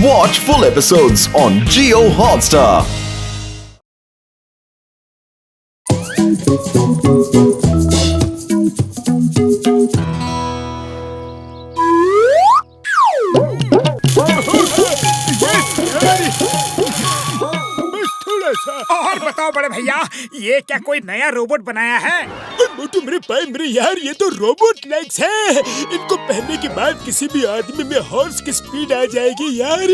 Watch full episodes on Jio Hotstar. और बताओ बड़े भैया, ये क्या कोई नया रोबोट बनाया है? मोटू मेरे भाई मेरे यार, ये तो रोबोट लेग्स है। इनको पहनने के बाद किसी भी आदमी में हॉर्स की स्पीड आ जाएगी यार।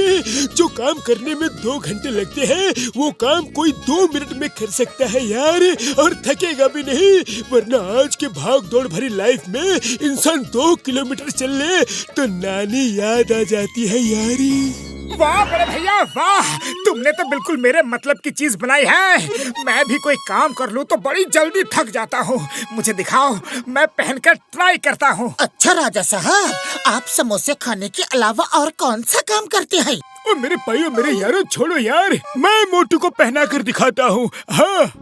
जो काम करने में 2 घंटे लगते हैं वो काम कोई 2 मिनट में कर सकता है यार, और थकेगा भी नहीं। वरना आज के भाग दौड़ भरी लाइफ में इंसान 2 किलोमीटर चल ले तो नानी याद आ जाती है यार। वाह बड़े भैया वाह, तुमने तो बिल्कुल मेरे मतलब की चीज बनाई है। मैं भी कोई काम कर लूं तो बड़ी जल्दी थक जाता हूँ। मुझे दिखाओ, मैं पहनकर ट्राई करता हूँ। अच्छा राजा साहब, आप समोसे खाने के अलावा और कौन सा काम करते हैं? और मेरे भाइयों मेरे यारों, छोड़ो यार, मैं मोटू को पहना कर दिखाता हूँ। हाँ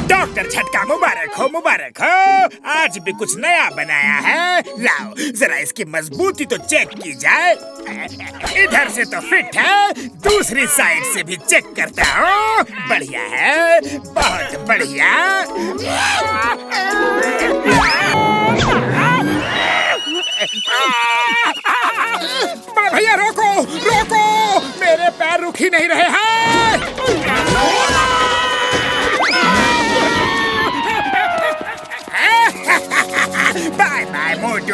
डॉक्टर झटका मुबारक हो मुबारक हो। आज भी कुछ नया बनाया है। लाओ जरा इसकी मजबूती तो चेक की जाए। इधर से तो फिट है, दूसरी साइड से भी चेक करता हूँ। बढ़िया है, बहुत बढ़िया। बड़े भैया रोको रोको, मेरे पैर रुक ही नहीं रहे हैं। बाय बाय मोटू।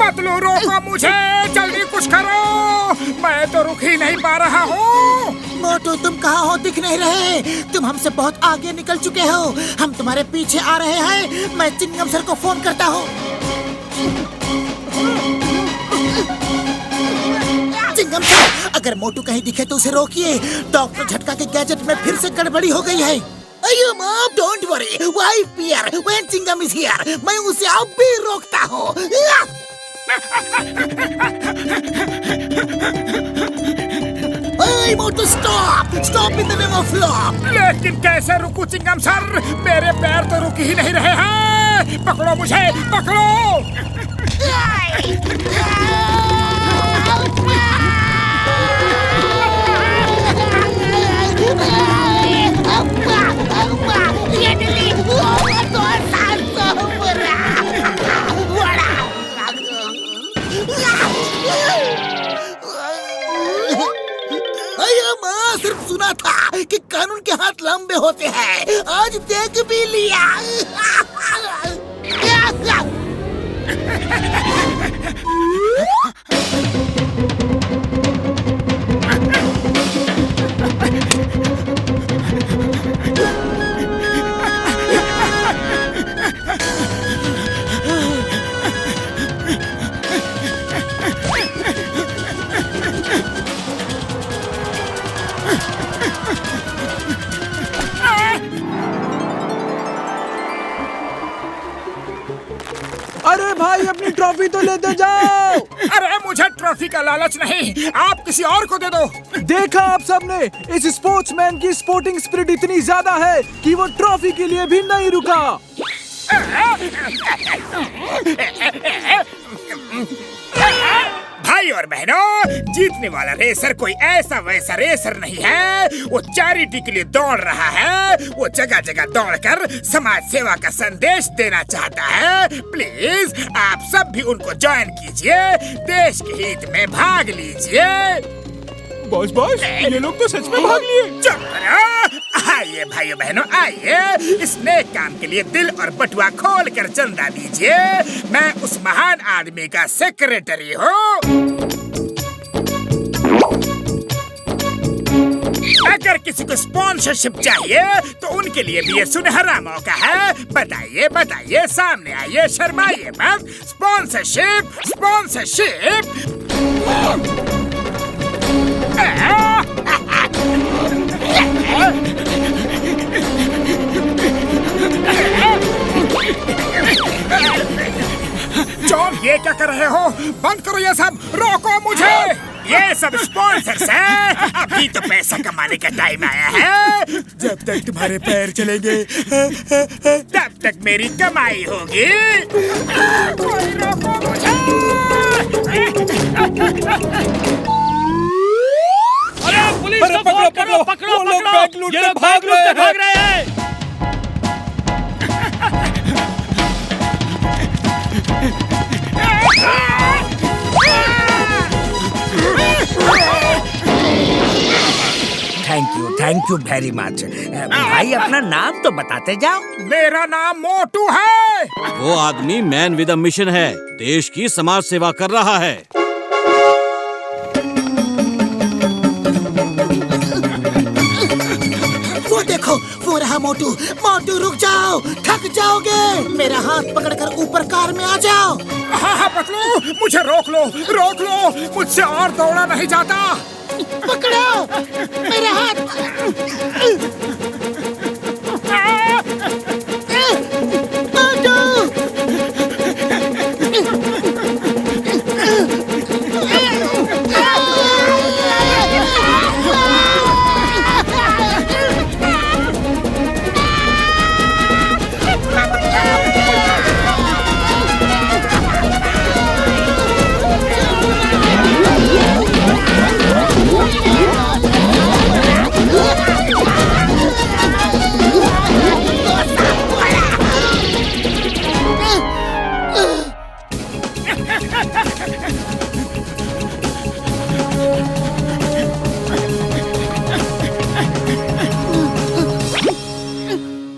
पतलू रोको मुझे, जल्दी कुछ करो, मैं तो रुक ही नहीं पा रहा हूँ। मोटू तुम कहाँ हो, दिख नहीं रहे। तुम हमसे बहुत आगे निकल चुके हो, हम तुम्हारे पीछे आ रहे हैं। मैं चिंगम सर को फोन करता हूँ। चिंगम सर, अगर मोटू कहीं दिखे तो उसे रोकिए। डॉक्टर झटका के गैजेट में फिर से गड़बड़ी हो गई है। अयो mom, don't worry, why fear when Chingum is here. मैं उसे अब भी रोकता हूँ। Hey, Motu stop stop in the name of law. लेकिन कैसे रुकूं चिंगम सर, मेरे पैर तो रुक ही नहीं रहे हैं। पकड़ो मुझे, पकड़ो। सिर्फ सुना था कि कानून के हाथ लंबे होते हैं, आज देख भी लिया। अरे भाई, अपनी ट्रॉफी तो लेते जाओ। अरे मुझे ट्रॉफी का लालच नहीं, आप किसी और को दे दो। देखा आप सबने, इस स्पोर्ट्समैन की स्पोर्टिंग स्पिरिट इतनी ज्यादा है कि वो ट्रॉफी के लिए भी नहीं रुका। भाई और बहनों, जीतने वाला रेसर कोई ऐसा वैसा रेसर नहीं है। वो चैरिटी के लिए दौड़ रहा है। वो जगह जगह दौड़कर समाज सेवा का संदेश देना चाहता है। प्लीज आप सब भी उनको ज्वाइन कीजिए, देश के हित में भाग लीजिए। बॉस बॉस, ये लोग तो सच में भाग लिए। चुप करो। आइए भाइयों बहनों आइए, इस नेक काम के लिए दिल और बटुआ खोल कर चंदा दीजिए। मैं उस महान आदमी का सेक्रेटरी हूँ। अगर किसी को स्पॉन्सरशिप चाहिए तो उनके लिए भी ये सुनहरा मौका है। बताइए बताइए, सामने आइए, शर्माइए मत। Sponsorship sponsorship. बंद करो ये सब, रोको मुझे। ये सब स्पॉन्सर्स हैं। अभी तो पैसा कमाने का टाइम आया है। जब तक तुम्हारे पैर चलेंगे तब तक मेरी कमाई होगी। कोई रोको मुझे। अरे पुलिस को फोन करो, पकड़ो वो लोग बैंक लूट के भाग रहे हैं। Thank you very much. भाई अपना नाम तो बताते जाओ। मेरा नाम मोटू है। वो आदमी मैन विद अ मिशन है, देश की समाज सेवा कर रहा है। वो देखो, वो रहा मोटू। मोटू रुक जाओ, थक जाओगे। मेरा हाथ पकड़कर ऊपर कार में आ जाओ। हाँ हाँ पतलू, मुझे रोक लो, रोक लो। मुझसे और दौड़ा नहीं जाता। पकड़ो मेरा हाथ। मोटू!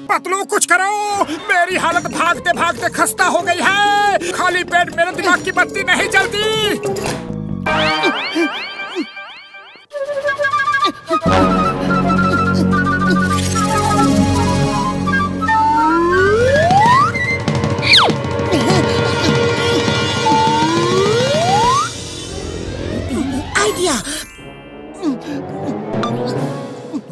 पतलू कुछ करो, मेरी हालत भागते भागते खस्ता हो गई है। खाली पेट मेरे दिमाग की बत्ती नहीं जलती। आइडिया।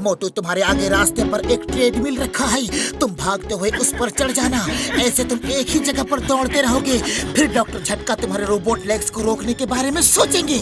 मोटू, तुम्हारे आगे रास्ते पर एक ट्रेडमिल रखा है। तुम भागते हुए उस पर चढ़ जाना। ऐसे तुम एक ही जगह पर दौड़ते रहोगे। फिर डॉक्टर झटका तुम्हारे रोबोट लेग्स को रोकने के बारे में सोचेंगे।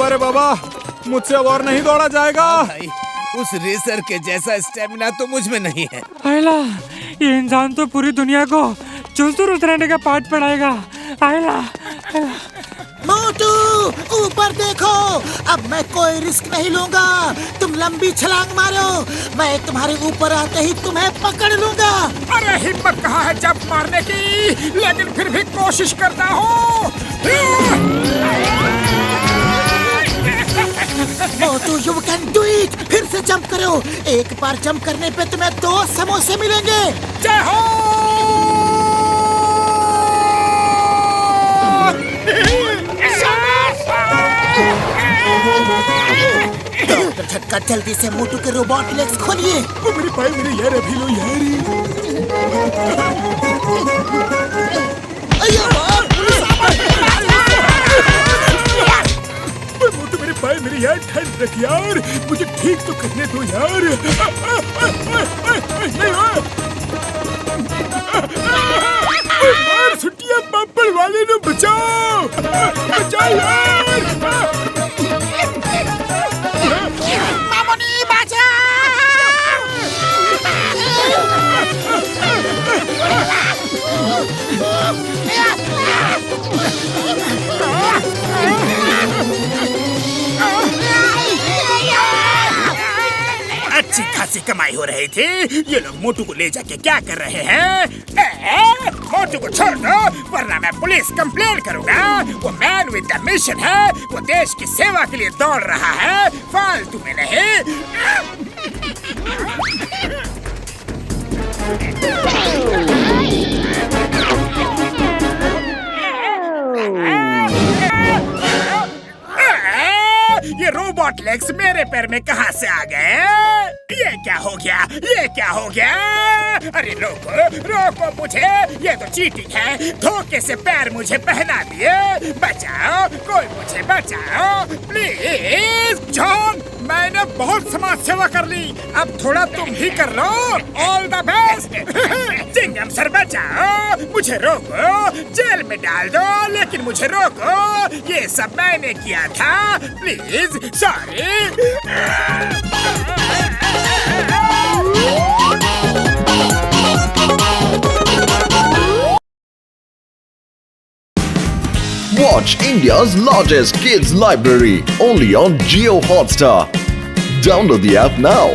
अरे बाबा, मुझसे अब और नहीं दौड़ा जाएगा। भाई, उस रेसर के जैसा स्टेमिना तो मुझ में नहीं है। आयला, ये इंसान तो पूरी दुनिया को चुस्त रहने का पाठ पढ़ाएगा। आयला, मोटू, ऊपर देखो। अब मैं कोई रिस्क नहीं लूंगा। तुम लंबी छलांग मारो, मैं तुम्हारे ऊपर आते ही तुम्हें पकड़ लूंगा। अरे हिम्मत कहाँ है जंप मारने की, लेकिन फिर भी कोशिश करता हूँ। मोटू, यू कैन डू इट। फिर से जंप करो। एक बार जंप करने पे तुम्हें 2 समोसे मिलेंगे। जय हो। डॉक्टर झटका, जल्दी से मोटू के रोबोट लेग्स खोलिए। वो मेरे भाई, मेरे यार, अभी लो यार। मोटू मेरे भाई, मेरे यार, ठंड रख यार। मुझे ठीक तो करने दो यार। मार छुट्टियां पापड़ वाले ने बचाओ, बचाओ यार। मामूनी बाजा। अच्छी खासी कमाई हो रही थी। ये लोग मोटू को ले जाके क्या कर रहे हैं? मोटू को छोड़ दो, वरना मैं पुलिस कंप्लेन करूंगा। वो मैन विद द मिशन है। वो देश की सेवा के लिए दौड़ रहा है, फालतू में नहीं। रोबोट लेग्स मेरे पैर में कहाँ से आ गए? ये क्या हो गया? ये क्या हो गया? अरे रोको रोको मुझे, ये तो चीटिंग है। धोखे से पैर मुझे पहना दिए। बचाओ, कोई मुझे बचाओ प्लीज। जॉन, मैंने बहुत समाज सेवा कर ली, अब थोड़ा तुम ही कर लो। All the best. चिंगम सर बचाओ, मुझे रोको, जेल में डाल दो, लेकिन मुझे रोको, ये सब मैंने किया था। Please, sorry. Watch India's largest kids library only on Jio Hotstar. Download the app now.